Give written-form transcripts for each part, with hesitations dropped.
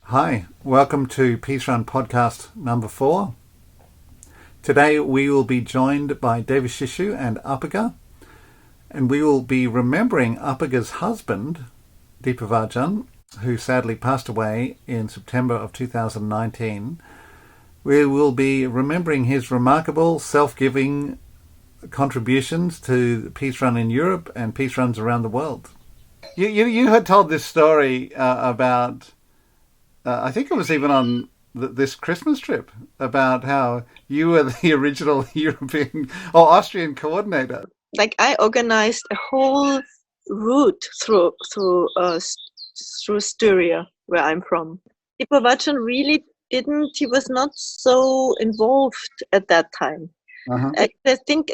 Hi, welcome to Peace Run podcast number 4. Today we will be joined by Devashishu and Apaga, and we will be remembering Apaga's husband, Dipavajan, who sadly passed away in September of 2019. We will be remembering his remarkable self-giving contributions to the Peace Run in Europe and Peace Runs around the world. You had told this story about I think it was even on this Christmas trip about how you were the original European or Austrian coordinator. Like I organized a whole route through Styria, where I'm from. Dipavajan really didn't. He was not so involved at that time. Uh-huh. I think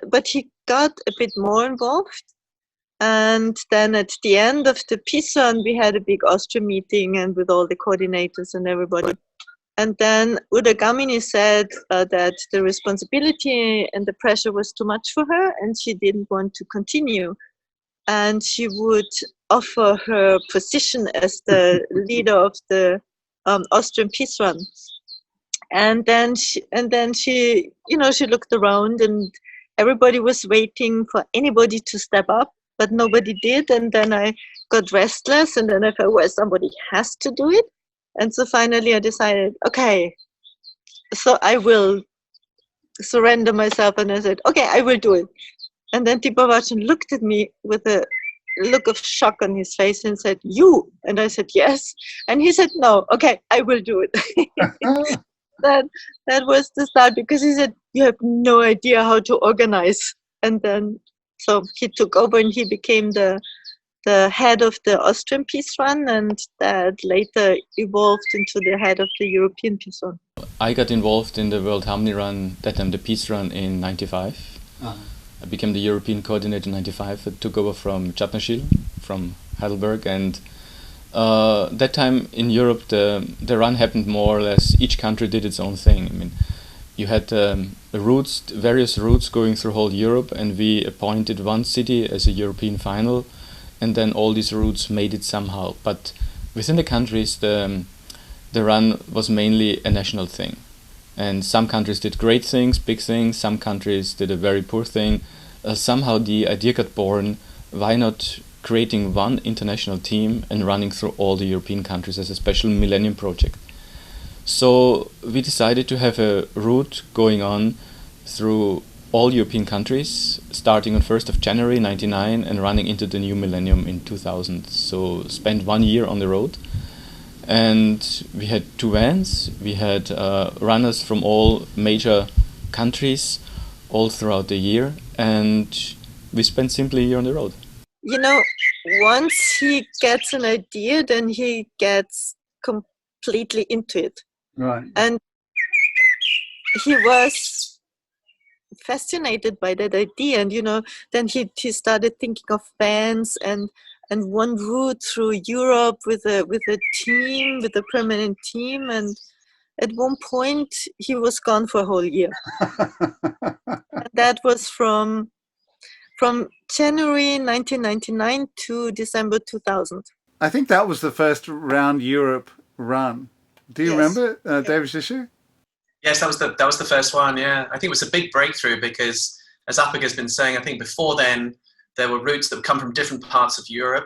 but he got a bit more involved. And then at the end of the peace run, we had a big Austria meeting and with all the coordinators and everybody. And then Uda Gamini said that the responsibility and the pressure was too much for her and she didn't want to continue. And she would offer her position as the leader of the Austrian peace run. And then she she looked around and everybody was waiting for anybody to step up, but nobody did. And then I got restless and then I felt, well, somebody has to do it. And so finally I decided, okay, so I will surrender myself. And I said, okay, I will do it. And then Dipavajan looked at me with a look of shock on his face and said, you? And I said, yes. And he said, no, okay, I will do it. That was the start, because he said, you have no idea how to organize. And then so he took over and he became the head of the Austrian Peace Run, and that later evolved into the head of the European Peace Run. I got involved in the World Harmony Run, that time the Peace Run in 95. Uh-huh. I became the European coordinator in 95. I took over from Chatnaschil, from Heidelberg, and that time in Europe the run happened more or less, each country did its own thing. I mean, you had various routes going through whole Europe, and we appointed one city as a European final, and then all these routes made it somehow. But within the countries, the run was mainly a national thing. And some countries did great things, big things, some countries did a very poor thing. Somehow the idea got born, why not creating one international team and running through all the European countries as a special Millennium Project. So we decided to have a route going on through all European countries, starting on 1st of January 1999 and running into the new millennium in 2000. So spent 1 year on the road. And we had 2 vans, we had runners from all major countries all throughout the year, and we spent simply a year on the road. You know, once he gets an idea, then he gets completely into it. Right. And he was fascinated by that idea. And, then he started thinking of vans and one route through Europe with a team, with a permanent team. And at one point, he was gone for a whole year. And that was from January 1999 to December 2000. I think that was the first round Europe run. Do you remember, Devashishu? Yes, that was the first one. Yeah, I think it was a big breakthrough because, as Apaga has been saying, I think before then there were routes that would come from different parts of Europe.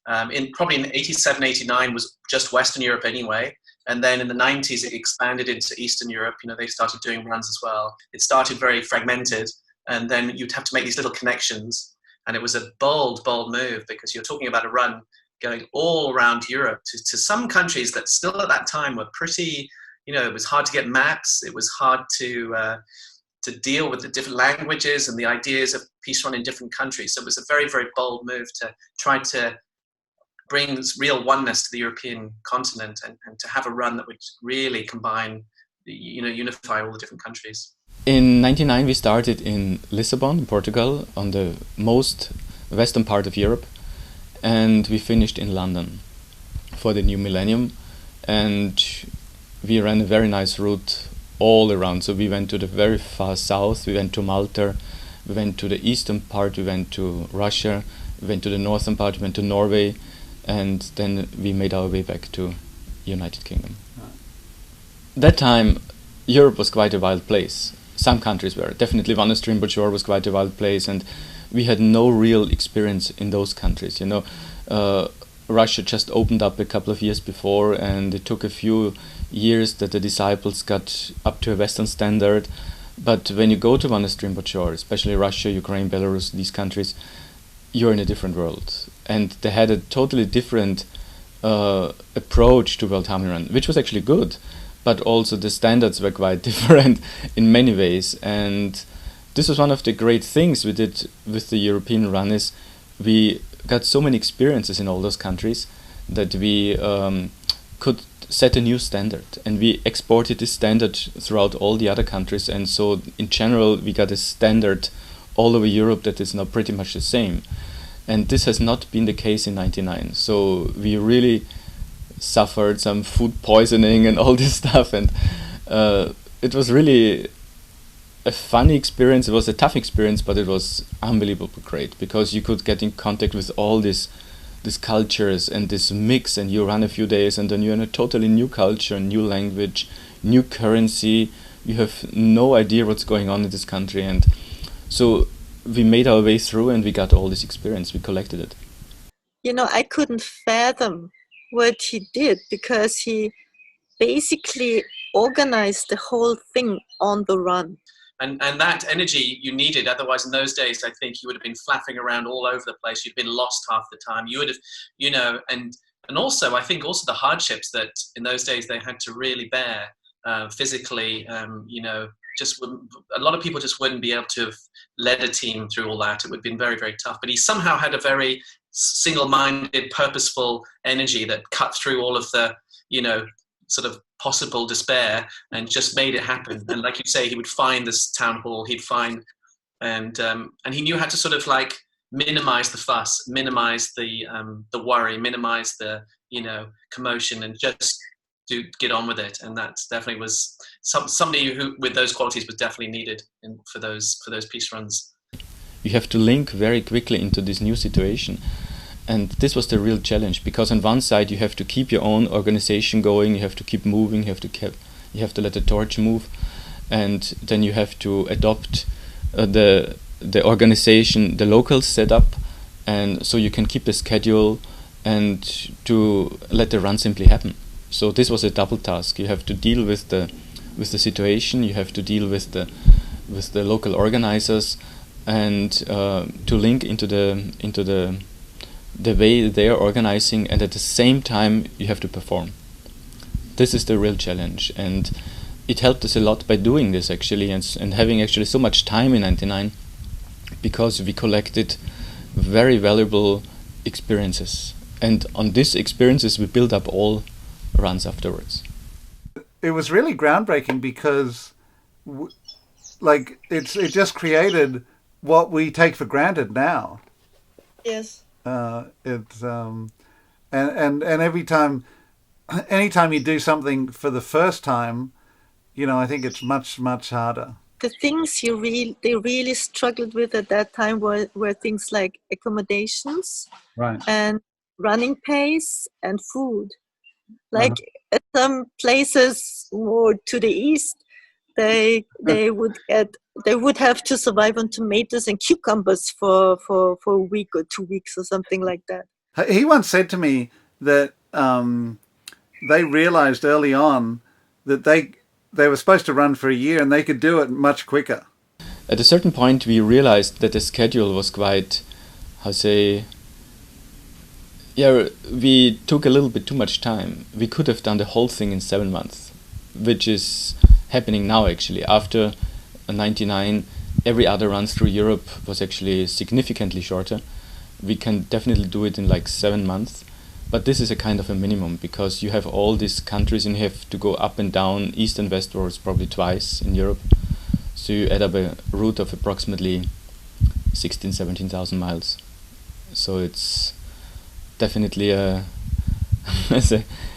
Probably in 87, 89 was just Western Europe anyway. And then in the 90s, it expanded into Eastern Europe. They started doing runs as well. It started very fragmented, and then you'd have to make these little connections. And it was a bold move, because you're talking about a run going all around Europe to some countries that still at that time were pretty, it was hard to get maps. It was hard to deal with the different languages and the ideas of peace run in different countries. So it was a very, very bold move to try to bring real oneness to the European continent and to have a run that would really combine, unify all the different countries. In 99 we started in Lisbon, in Portugal, on the most western part of Europe, and we finished in London for the new millennium, and we ran a very nice route all around. So we went to the very far south, we went to Malta, we went to the eastern part, we went to Russia, we went to the northern part, we went to Norway, and then we made our way back to United Kingdom. That time, Europe was quite a wild place. Some countries were. Definitely Van Strimbochor was quite a wild place, and we had no real experience in those countries. Russia just opened up a couple of years before, and it took a few years that the disciples got up to a Western standard. But when you go to Van Strimbochor, especially Russia, Ukraine, Belarus, these countries, you're in a different world. And they had a totally different approach to World Harmony Run, which was actually good, but also the standards were quite different in many ways. And this was one of the great things we did with the European run, is we got so many experiences in all those countries that we could set a new standard, and we exported this standard throughout all the other countries. And so in general we got a standard all over Europe that is now pretty much the same. And this has not been the case in '99. So we really suffered some food poisoning and all this stuff, and it was really a funny experience. It was a tough experience, but it was unbelievably great, because you could get in contact with all these cultures and this mix, and you run a few days and then you're in a totally new culture, new language, new currency. You have no idea what's going on in this country. And so we made our way through, and we got all this experience. We collected it. I couldn't fathom what he did, because he basically organized the whole thing on the run. And that energy you needed. Otherwise, in those days, I think you would have been flapping around all over the place. You'd been lost half the time. You would have, and also, I think also the hardships that in those days they had to really bear physically. Just a lot of people just wouldn't be able to have led a team through all that. It would have been very, very tough. But he somehow had a very single-minded, purposeful energy that cut through all of the, sort of possible despair, and just made it happen. And like you say, he would find this town hall, he'd find, and he knew how to sort of like minimize the fuss, minimize the worry, minimize the commotion, and just get on with it. And that definitely was somebody who with those qualities was definitely needed for those peace runs. You have to link very quickly into this new situation. And this was the real challenge, because on one side you have to keep your own organization going, you have to keep moving, you have to let the torch move, and then you have to adopt the organization, the local setup, and so you can keep the schedule and to let the run simply happen. So this was a double task. You have to deal with the situation, you have to deal with the local organizers, and to link into the way they are organizing, and at the same time you have to perform. This is the real challenge, and it helped us a lot by doing this actually, and having actually so much time in '99, because we collected very valuable experiences, and on these experiences we built up all runs afterwards. It was really groundbreaking, because it just created what we take for granted now. Yes. And anytime you do something for the first time, I think it's much, much harder. The things they really struggled with at that time were things like accommodations, right, and running pace and food. Like at some places more to the east, they would have to survive on tomatoes and cucumbers for a week or 2 weeks or something like that. He once said to me that they realized early on that they were supposed to run for a year, and they could do it much quicker. At a certain point we realized that the schedule was quite, we took a little bit too much time. We could have done the whole thing in 7 months, which is happening now actually. After '99, every other run through Europe was actually significantly shorter. We can definitely do it in like 7 months, but this is a kind of a minimum, because you have all these countries and you have to go up and down, east and westwards, probably twice in Europe. So you add up a route of approximately 17,000 miles. So it's definitely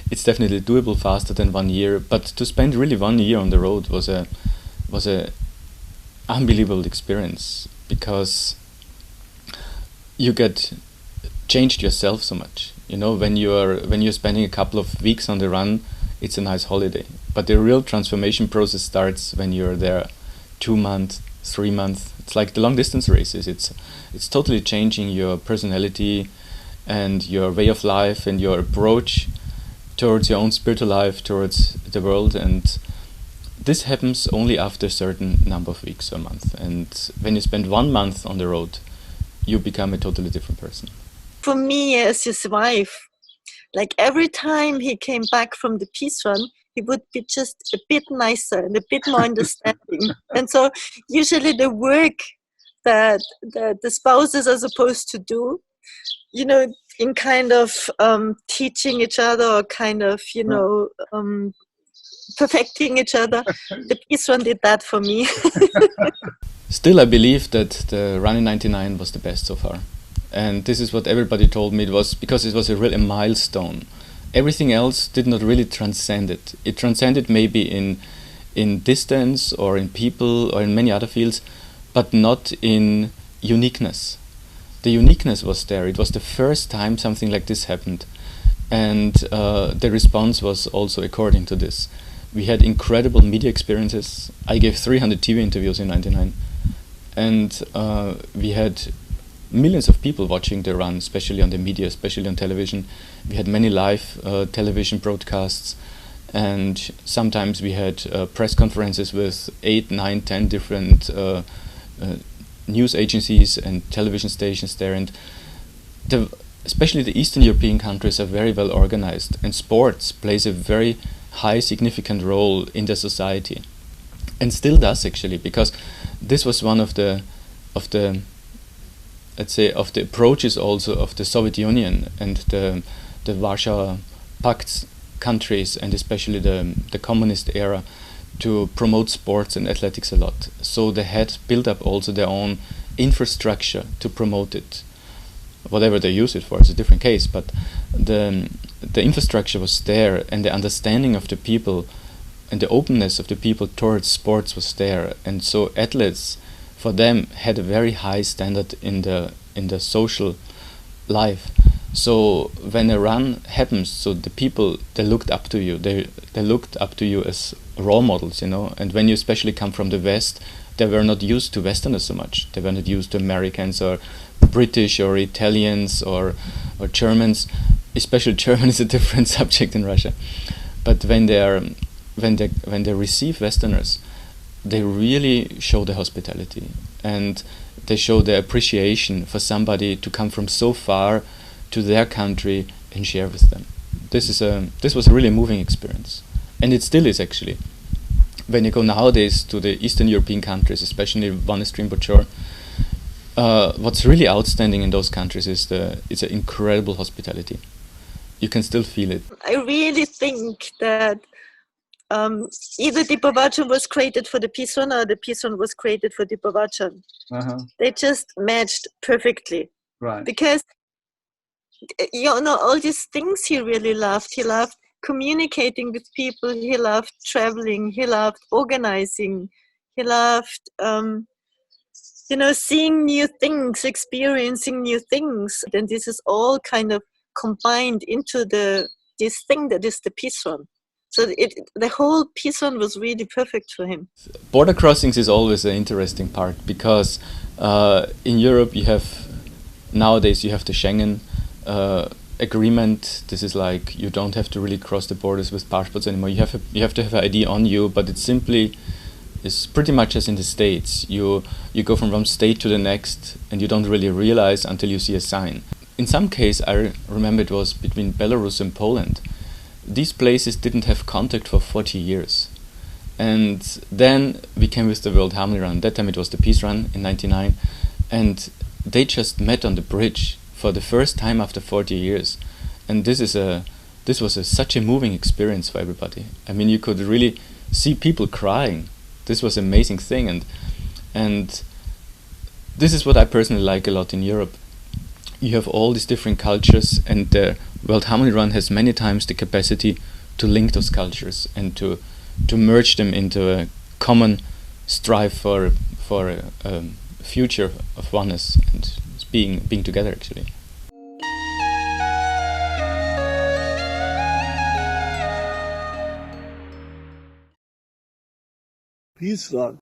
it's definitely doable faster than 1 year, but to spend really 1 year on the road was a unbelievable experience, because you get changed yourself so much. You know, when you're spending a couple of weeks on the run, it's a nice holiday. But the real transformation process starts when you're there 2 months, 3 months. It's like the long distance races. It's totally changing your personality and your way of life and your approach towards your own spiritual life, towards the world. And this happens only after a certain number of weeks or month. And when you spend 1 month on the road, you become a totally different person. For me, as his wife, like every time he came back from the peace run, he would be just a bit nicer and a bit more understanding. And so usually the work that the spouses are supposed to do, you know, in kind of teaching each other or kind of, you know, perfecting each other, the peace run did that for me. Still, I believe that the run in '99 was the best so far. And this is what everybody told me. It was because it was a real milestone. Everything else did not really transcend it. It transcended maybe in distance or in people or in many other fields, but not in uniqueness. The uniqueness was there. It was the first time something like this happened. And the response was also according to this. We had incredible media experiences. I gave 300 TV interviews in '99. And we had millions of people watching the run, especially on the media, especially on television. We had many live television broadcasts, and sometimes we had press conferences with 8, 9, 10 different news agencies and television stations there. And especially the Eastern European countries are very well organized, and sports plays a very high significant role in their society, and still does actually, because this was one of the let's say of the approaches also of the Soviet Union and the Warsaw Pact countries, and especially the communist era, to promote sports and athletics a lot. So they had built up also their own infrastructure to promote it. Whatever they use it for is a different case, but the infrastructure was there, and the understanding of the people and the openness of the people towards sports was there. And so athletes, for them, had a very high standard in the social life. So when a run happens, so the people, they looked up to you. They looked up to you as role models, you know. And when you especially come from the West, they were not used to Westerners so much. They were not used to Americans or British or Italians or Germans. Especially German is a different subject in Russia. But when they receive Westerners, they really show their hospitality, and they show their appreciation for somebody to come from so far to their country and share with them. This was a really moving experience, and it still is actually. When you go nowadays to the Eastern European countries, especially Vanestream-Bojor, what's really outstanding in those countries is it's an incredible hospitality. You can still feel it. I really think that either Dipavajan was created for the peace run or the peace run was created for Dipavajan. They just matched perfectly. Right. Because, you know, all these things he really loved. He loved communicating with people. He loved traveling. He loved organizing. He loved, you know, seeing new things, experiencing new things. And this is all kind of combined into this thing that is the peace run. So the whole peace run was really perfect for him. Border crossings is always an interesting part, because in Europe nowadays you have the Schengen agreement. This is like you don't have to really cross the borders with passports anymore. You have to have an ID on you, but it's pretty much as in the States. You go from one state to the next, and you don't really realize until you see a sign. In some case, I remember it was between Belarus and Poland. These places didn't have contact for 40 years. And then we came with the World Harmony Run. That time it was the Peace Run in '99. And they just met on the bridge for the first time after 40 years. And this was such a moving experience for everybody. I mean, you could really see people crying. This was an amazing thing. And this is what I personally like a lot in Europe. You have all these different cultures, and the World Harmony Run has many times the capacity to link those cultures and to merge them into a common strive for a future of oneness and being together actually. peace run.